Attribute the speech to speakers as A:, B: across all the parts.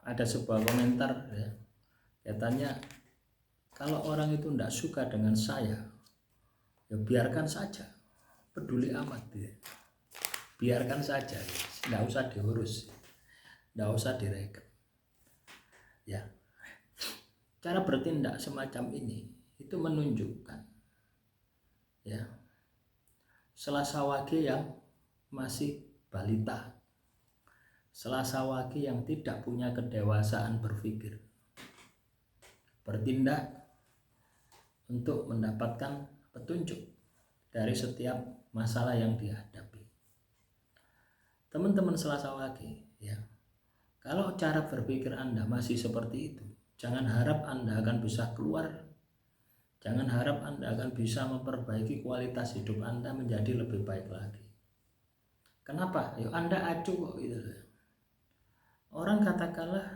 A: ada sebuah komentar ya, katanya kalau orang itu tidak suka dengan saya, ya biarkan saja, peduli amat ya. Biarkan saja, tidak usah diurus, tidak usah direken ya. Cara bertindak semacam ini itu menunjukkan ya Selasa Wage yang masih balita, Selasa Wage yang tidak punya kedewasaan berpikir, bertindak untuk mendapatkan petunjuk dari setiap masalah yang dihadapi. Teman-teman Selasa Wage ya, kalau cara berpikir Anda masih seperti itu, jangan harap Anda akan bisa keluar. Jangan harap Anda akan bisa memperbaiki kualitas hidup Anda menjadi lebih baik lagi. Kenapa? Yuk Anda acuh kok gitu. Orang katakanlah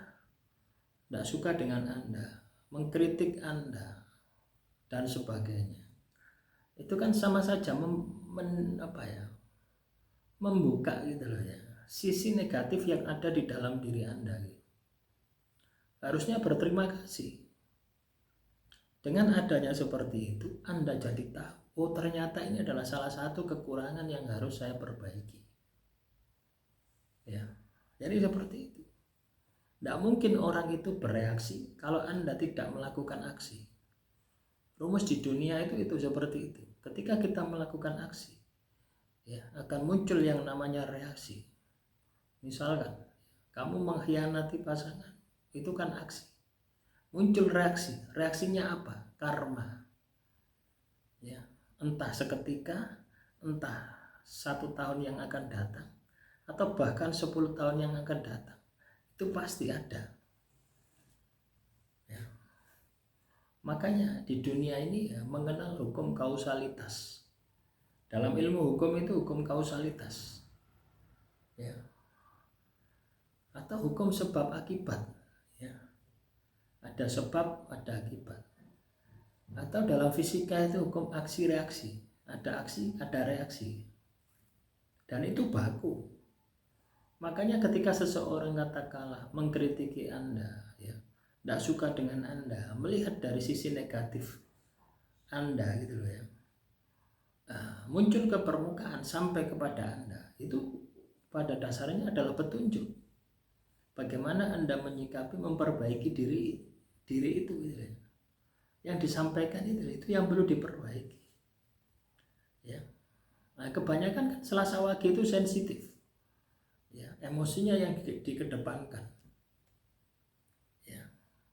A: tidak suka dengan Anda, mengkritik Anda dan sebagainya. Itu kan sama saja membuka gitu loh ya, sisi negatif yang ada di dalam diri Anda gitu. Harusnya berterima kasih. Dengan adanya seperti itu, Anda jadi tahu, oh ternyata ini adalah salah satu kekurangan yang harus saya perbaiki. Ya, jadi seperti itu. Tidak mungkin orang itu bereaksi kalau Anda tidak melakukan aksi. Rumus di dunia itu seperti itu. Ketika kita melakukan aksi, ya akan muncul yang namanya reaksi. Misalkan kamu mengkhianati pasangan, itu kan aksi. Muncul reaksi. Reaksinya apa? Karma. Ya, entah seketika, entah 1 tahun yang akan datang, atau bahkan 10 tahun yang akan datang. Itu pasti ada. Ya. Makanya di dunia ini ya, mengenal hukum kausalitas. Dalam ilmu hukum itu hukum kausalitas. Ya. Atau hukum sebab akibat. Ya. Ada sebab, ada akibat. Atau dalam fisika itu hukum aksi reaksi. Ada aksi, ada reaksi. Dan itu baku. Makanya ketika seseorang katakanlah mengkritiki Anda, ya, tidak suka dengan Anda, melihat dari sisi negatif Anda gitu loh ya, muncul ke permukaan sampai kepada Anda, itu pada dasarnya adalah petunjuk bagaimana Anda menyikapi, memperbaiki diri itu gitu ya. Yang disampaikan itu yang perlu diperbaiki ya. Nah, kebanyakan kan Selasa Wage itu sensitif ya, emosinya yang dikedepankan ya.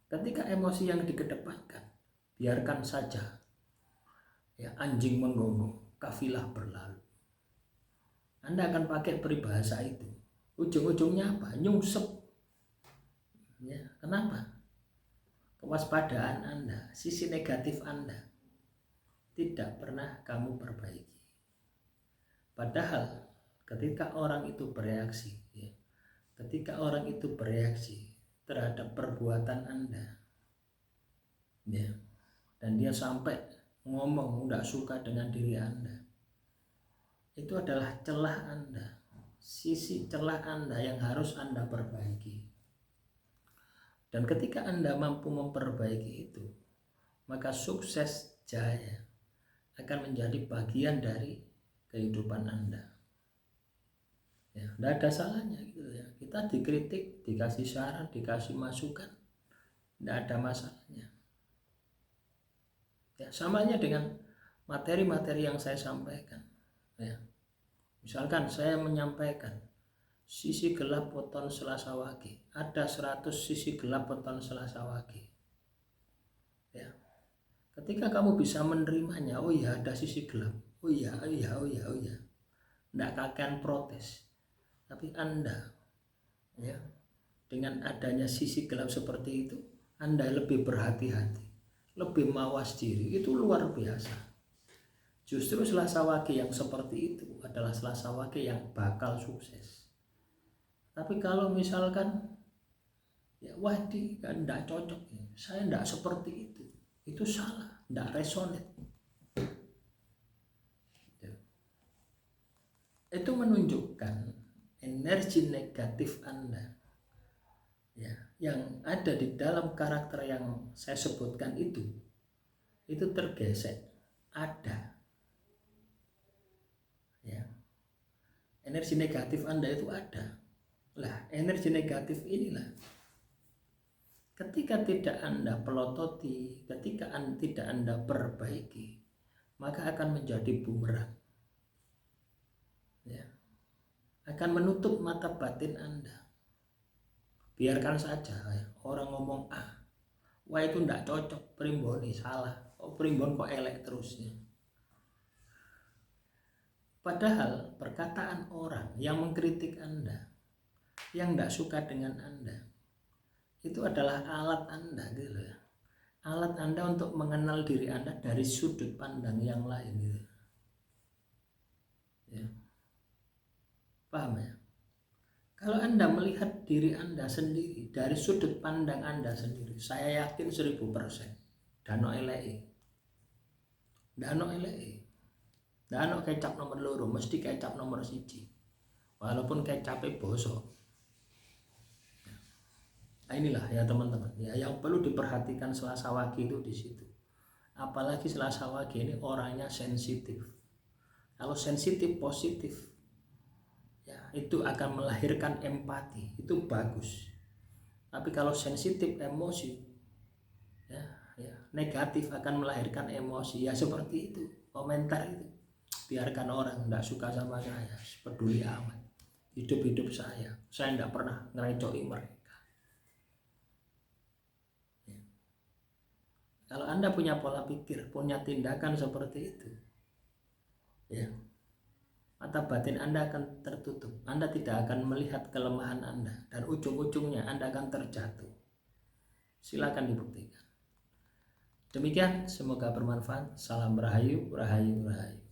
A: Ketika emosi yang dikedepankan, biarkan saja ya, anjing menggonggong, kafilah berlalu. Anda akan pakai peribahasa itu, ujung-ujungnya apa? Nyungsep ya. Kenapa? Kewaspadaan Anda, sisi negatif Anda tidak pernah kamu perbaiki. Padahal ketika orang itu bereaksi ya, ketika orang itu bereaksi terhadap perbuatan Anda ya, dan dia sampai ngomong tidak suka dengan diri Anda, itu adalah celah Anda, sisi celah Anda yang harus Anda perbaiki. Dan ketika Anda mampu memperbaiki itu, maka sukses jaya akan menjadi bagian dari kehidupan Anda. Ya, tidak ada salahnya gitu ya. Kita dikritik, dikasih saran, dikasih masukan, tidak ada masalahnya. Ya, samanya dengan materi-materi yang saya sampaikan. Ya. Misalkan saya menyampaikan sisi gelap weton Selasa Wage, ada 100 sisi gelap weton Selasa Wage. Ya. Ketika kamu bisa menerimanya, oh ya ada sisi gelap, oh ya, tidak akan protes. Tapi Anda ya, dengan adanya sisi gelap seperti itu, Anda lebih berhati-hati, lebih mawas diri, itu luar biasa. Justru Selasa Wage yang seperti itu adalah Selasa Wage yang bakal sukses. Tapi kalau misalkan ya wadi kan tidak cocok ya, saya tidak seperti itu salah, tidak resonet. Itu menunjukkan energi negatif Anda ya, yang ada di dalam karakter yang saya sebutkan itu tergesek, ada, ya. Energi negatif Anda itu ada. Lah, energi negatif inilah ketika tidak Anda pelototi, ketika tidak Anda perbaiki, maka akan menjadi bumerang, ya. Akan menutup mata batin Anda. Biarkan saja ya, orang ngomong wah itu tidak cocok, primbon salah, primbon kok elek terusnya. Padahal perkataan orang yang mengkritik Anda, yang tidak suka dengan Anda, itu adalah alat Anda gitu ya. Alat Anda untuk mengenal diri Anda dari sudut pandang yang lain gitu. Ya. Paham ya? Kalau Anda melihat diri Anda sendiri dari sudut pandang Anda sendiri, saya yakin 1000% dano elei. Dano elei. Dano kecap nomor loro, mesti kecap nomor 1. Walaupun kecapnya bosok. Nah, inilah ya teman-teman, ya yang perlu diperhatikan Selasa Wage itu di situ. Apalagi Selasa Wage ini orangnya sensitif. Kalau sensitif positif, ya itu akan melahirkan empati, itu bagus. Tapi kalau sensitif emosi, ya negatif akan melahirkan emosi, ya seperti itu. Komentar itu, biarkan orang tidak suka sama saya, peduli amat, hidup saya tidak pernah ngerecoki mereka. Ya. Kalau Anda punya pola pikir, punya tindakan seperti itu, ya mata batin Anda akan tertutup. Anda tidak akan melihat kelemahan Anda dan ujung-ujungnya Anda akan terjatuh. Silakan dibuktikan. Demikian, semoga bermanfaat. Salam rahayu, rahayu, rahayu.